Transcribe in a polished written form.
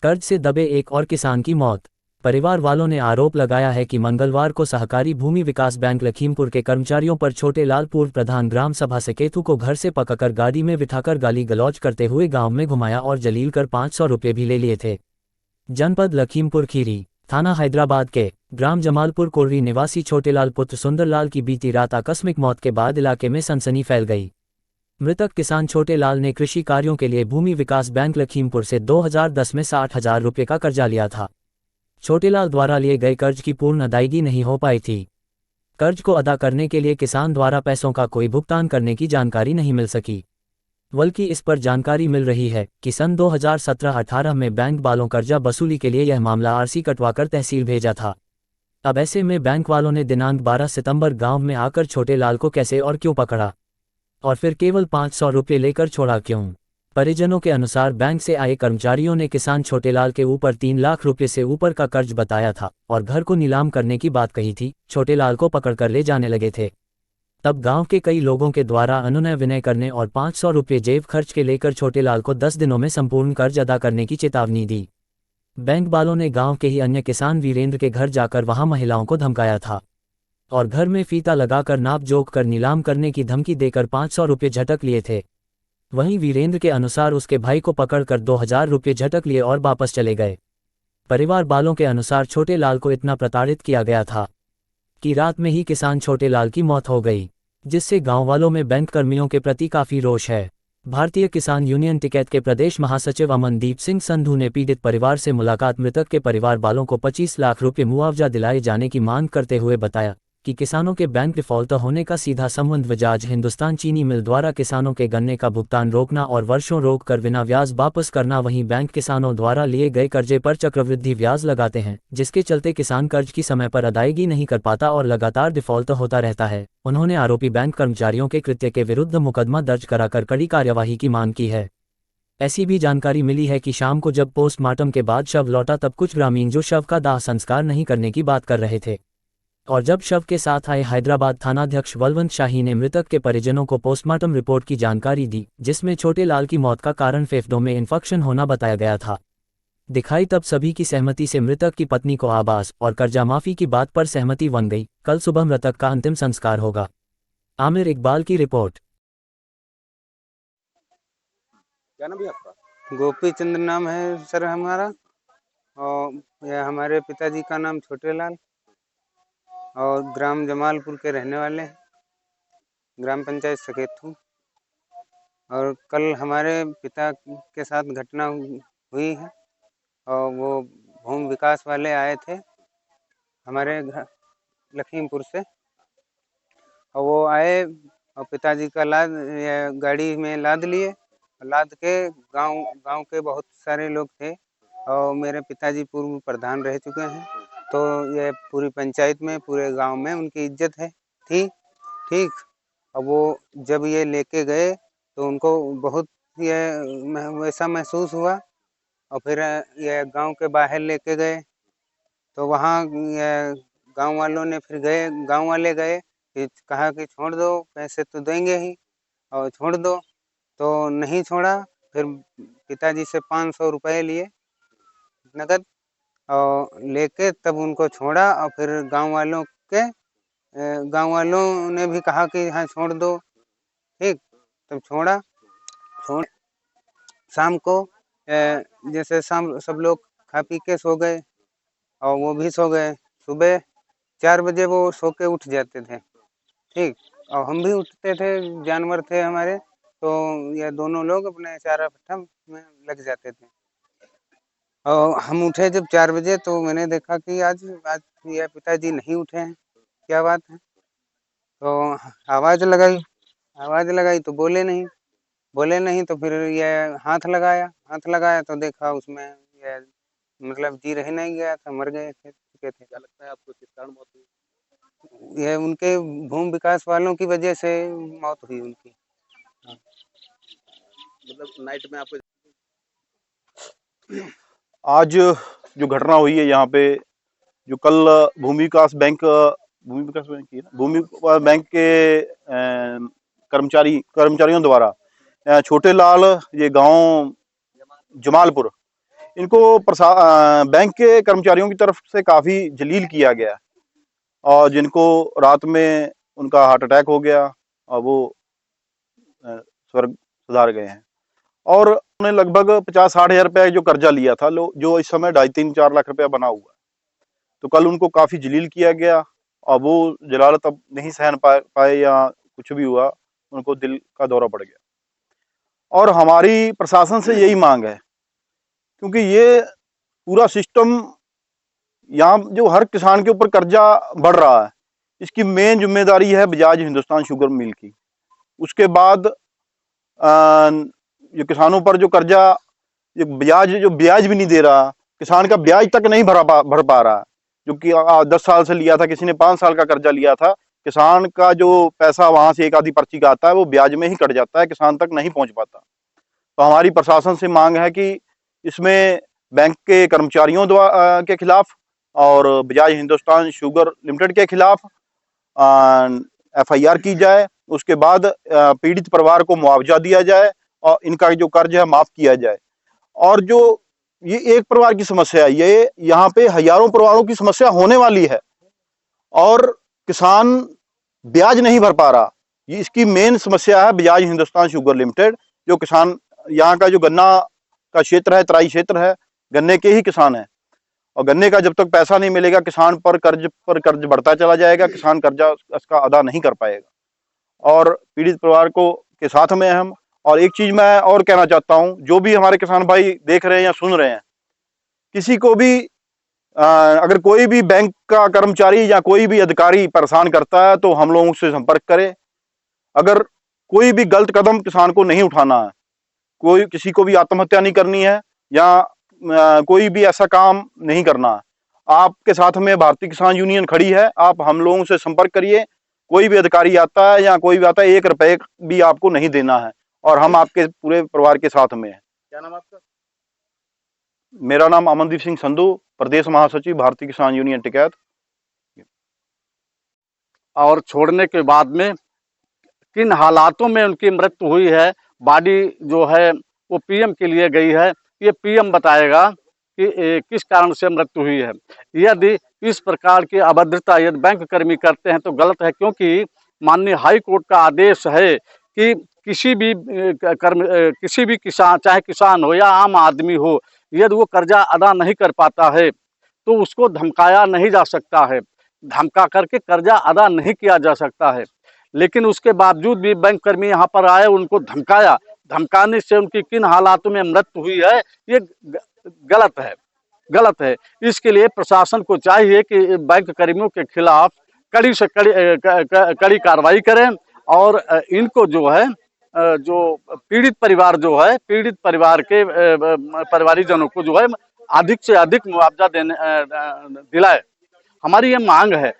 कर्ज से दबे एक और किसान की मौत। परिवार वालों ने आरोप लगाया है कि मंगलवार को सहकारी भूमि विकास बैंक लखीमपुर के कर्मचारियों पर छोटे लाल पूर्व प्रधान ग्राम सभा सेकेतु को घर से पकड़कर गाड़ी में बिठाकर गाली गलौज करते हुए गांव में घुमाया और जलील कर 500 रुपये भी ले लिए थे। जनपद लखीमपुर खीरी, थाना हैदराबाद के ग्राम जमालपुर कोर्री निवासी छोटेलाल पुत्र सुंदरलाल की बीती रात आकस्मिक मौत के बाद इलाके में सनसनी फैल गई। मृतक किसान छोटेलाल ने कृषि कार्यों के लिए भूमि विकास बैंक लखीमपुर से 2010 में 60,000 रुपये का कर्जा लिया था। छोटेलाल द्वारा लिए गए कर्ज की पूर्ण अदायगी नहीं हो पाई थी। कर्ज को अदा करने के लिए किसान द्वारा पैसों का कोई भुगतान करने की जानकारी नहीं मिल सकी। बल्कि इस पर जानकारी मिल रही है कि सन 2017-18 में बैंक वालों कर्जा वसूली के लिए यह मामला आरसी कटवाकर तहसील भेजा था। अब ऐसे में बैंक वालों ने दिनांक 12 सितंबर गांव में आकर छोटेलाल को कैसे और क्यों पकड़ा, और फिर केवल 500 रुपये लेकर छोड़ा क्यों? परिजनों के अनुसार बैंक से आए कर्मचारियों ने किसान छोटेलाल के ऊपर 3 लाख रुपये से ऊपर का कर्ज बताया था और घर को नीलाम करने की बात कही थी। छोटेलाल को पकड़कर ले जाने लगे थे। तब गांव के कई लोगों के द्वारा अनुनय विनय करने और 500 रुपये जेब खर्च के लेकर छोटेलाल को 10 दिनों में संपूर्ण कर्ज अदा करने की चेतावनी दी। बैंक वालों ने गांव के ही अन्य किसान वीरेंद्र के घर जाकर वहां महिलाओं को धमकाया था और घर में फीता लगाकर नाप जोख कर नीलाम करने की धमकी देकर 500 रुपये झटक लिए थे। वहीं वीरेंद्र के अनुसार उसके भाई को पकड़कर 2000 रुपये झटक लिए और वापस चले गए। परिवार वालों के अनुसार छोटेलाल को इतना प्रताड़ित किया गया था कि रात में ही किसान छोटेलाल की मौत हो गई, जिससे गांव वालों में बैंक कर्मियों के प्रति काफी रोष है। भारतीय किसान यूनियन टिकैत के प्रदेश महासचिव अमनदीप सिंह संधू ने पीड़ित परिवार से मुलाकात मृतक के परिवार वालों को 25 लाख रुपये मुआवजा दिलाए जाने की मांग करते हुए बताया कि किसानों के बैंक डिफॉल्ट होने का सीधा संबंध बजाज हिंदुस्तान चीनी मिल द्वारा किसानों के गन्ने का भुगतान रोकना और वर्षों रोक कर बिना ब्याज वापस करना। वहीं बैंक किसानों द्वारा लिए गए कर्जे पर चक्रवृद्धि ब्याज लगाते हैं, जिसके चलते किसान कर्ज की समय पर अदायगी नहीं कर पाता और लगातार डिफॉल्ट होता रहता है। उन्होंने आरोपी बैंक कर्मचारियों के कृत्य के विरुद्ध मुकदमा दर्ज कराकर कड़ी कार्यवाही की मांग की है। ऐसी भी जानकारी मिली है कि शाम को जब पोस्टमार्टम के बाद शव लौटा तब कुछ ग्रामीण जो शव का दाह संस्कार नहीं करने की बात कर रहे थे, और जब शव के साथ आए हैदराबाद थानाध्यक्ष बलवंत शाही ने मृतक के परिजनों को पोस्टमार्टम रिपोर्ट की जानकारी दी, जिसमें छोटेलाल की मौत का कारण फेफड़ों में इन्फेक्शन होना बताया गया था। दिखाई तब सभी की सहमति से मृतक की पत्नी को आवास और कर्जा माफी की बात पर सहमति बन गई। कल सुबह मृतक का अंतिम संस्कार होगा। आमिर इकबाल की रिपोर्ट। क्या नाम है आपका? गोपी चंद्र नाम है सर हमारा, और यह हमारे पिताजी का नाम छोटेलाल और ग्राम जमालपुर के रहने वाले हैं, ग्राम पंचायत सकेतू। और कल हमारे पिता के साथ घटना हुई है और वो भूमि विकास वाले आए थे हमारे लखीमपुर से, और वो आए और पिताजी का गाड़ी में लाद लिए। लाद के गांव के बहुत सारे लोग थे और मेरे पिताजी पूर्व प्रधान रह चुके हैं, तो ये पूरी पंचायत में पूरे गांव में उनकी इज्जत है थी। ठीक, अब वो जब ये लेके गए तो उनको बहुत ये वैसा महसूस हुआ, और फिर ये गांव के बाहर लेके गए तो वहाँ गांव वालों ने फिर गांव वाले गए, कहा कि छोड़ दो, पैसे तो देंगे ही और छोड़ दो, तो नहीं छोड़ा। फिर पिताजी से 500 रुपये लिए नगद और लेके तब उनको छोड़ा, और फिर गांव वालों ने भी कहा कि हाँ छोड़ दो। ठीक, तब छोड़ शाम को जैसे शाम सब लोग खा पी के सो गए और वो भी सो गए। सुबह 4 बजे वो सो के उठ जाते थे। ठीक, और हम भी उठते थे, जानवर थे हमारे, तो ये दोनों लोग अपने चारा पट्टा में लग जाते थे। और हम उठे जब 4 बजे तो मैंने देखा कि आज ये पिताजी नहीं उठे हैं, क्या बात है? तो आवाज़ लगाई तो बोले नहीं, तो फिर ये हाथ लगाया तो देखा उसमें ये मतलब जी रह नहीं गया था, मर गए थे, चुके थे। क्या लगता है आपको किस कारण मौत हुई? ये उनके भूमि विकास वालों की वजह से मौत हुई उनकी। हाँ। मतलब नाइट में आपको आज जो घटना हुई है यहाँ पे, जो कल भूमि विकास बैंक के कर्मचारियों द्वारा छोटेलाल ये गांव जमालपुर इनको बैंक के कर्मचारियों की तरफ से काफ़ी जलील किया गया और जिनको रात में उनका हार्ट अटैक हो गया और वो स्वर्ग सुधार गए हैं। और उन्होंने लगभग 50-60 हज़ार रुपये जो कर्जा लिया था जो इस समय 2.5-3-4 लाख रुपया बना हुआ है, तो कल उनको काफ़ी जलील किया गया और वो जलालत अब नहीं सहन पाए या कुछ भी हुआ, उनको दिल का दौरा पड़ गया। और हमारी प्रशासन से यही मांग है, क्योंकि ये पूरा सिस्टम यहाँ जो हर किसान के ऊपर कर्जा बढ़ रहा है, इसकी मेन जिम्मेदारी है बजाज हिंदुस्तान शुगर मिल की। उसके बाद ये किसानों पर जो कर्जा, ये जो ब्याज भी नहीं दे रहा, किसान का ब्याज तक नहीं भर पा रहा, जो कि 10 साल से लिया था, किसी ने 5 साल का कर्जा लिया था, किसान का जो पैसा वहां से एक आधी पर्ची का आता है वो ब्याज में ही कट जाता है, किसान तक नहीं पहुंच पाता। तो हमारी प्रशासन से मांग है कि इसमें बैंक के कर्मचारियों के खिलाफ और बजाज हिंदुस्तान शुगर लिमिटेड के खिलाफ FIR की जाए। उसके बाद पीड़ित परिवार को मुआवजा दिया जाए और इनका जो कर्ज है माफ किया जाए। और जो ये एक परिवार की समस्या है, ये यहाँ पे हजारों परिवारों की समस्या होने वाली है और किसान ब्याज नहीं भर पा रहा। ये इसकी मेन समस्या है बजाज हिंदुस्तान शुगर लिमिटेड। जो किसान यहाँ का जो गन्ना का क्षेत्र है, तराई क्षेत्र है, गन्ने के ही किसान है और गन्ने का जब तक पैसा नहीं मिलेगा किसान पर कर्ज बढ़ता चला जाएगा, किसान कर्जा इसका अदा नहीं कर पाएगा और पीड़ित परिवार को के साथ में हम। और एक चीज मैं और कहना चाहता हूं, जो भी हमारे किसान भाई देख रहे हैं या सुन रहे हैं, किसी को भी अगर कोई भी बैंक का कर्मचारी या कोई भी अधिकारी परेशान करता है तो हम लोगों से संपर्क करें। अगर कोई भी गलत कदम किसान को नहीं उठाना है, कोई किसी को भी आत्महत्या नहीं करनी है या कोई भी ऐसा काम नहीं करना है, आपके साथ में भारतीय किसान यूनियन खड़ी है। आप हम लोगों से संपर्क करिए। कोई भी अधिकारी आता है या कोई भी आता है, 1 रुपए भी आपको नहीं देना है और हम आपके पूरे परिवार के साथ में हैं। क्या नाम आपका? मेरा नाम अमनदीप सिंह संधू, प्रदेश महासचिव भारतीय किसान यूनियन टिकैत। और छोड़ने के बाद में किन हालातों में उनकी मृत्यु हुई है, बॉडी जो है वो पीएम के लिए गई है, ये पीएम बताएगा कि किस कारण से मृत्यु हुई है। यदि इस प्रकार की अभद्रता यदि बैंक कर्मी करते हैं तो गलत है, क्योंकि माननीय हाई कोर्ट का आदेश है कि किसी भी किसान, चाहे किसान हो या आम आदमी हो, यदि वो कर्जा अदा नहीं कर पाता है तो उसको धमकाया नहीं जा सकता है, धमका करके कर्जा अदा नहीं किया जा सकता है। लेकिन उसके बावजूद भी बैंक कर्मी यहाँ पर आए, उनको धमकाया, धमकाने से उनकी किन हालातों में मृत्यु हुई है, ये गलत है। इसके लिए प्रशासन को चाहिए कि बैंक कर्मियों के खिलाफ कड़ी से कड़ी कार्रवाई करें और इनको जो है जो पीड़ित परिवार जो है, पीड़ित परिवार के परिवारीजनों को जो है अधिक से अधिक मुआवजा दिलाए। हमारी ये मांग है।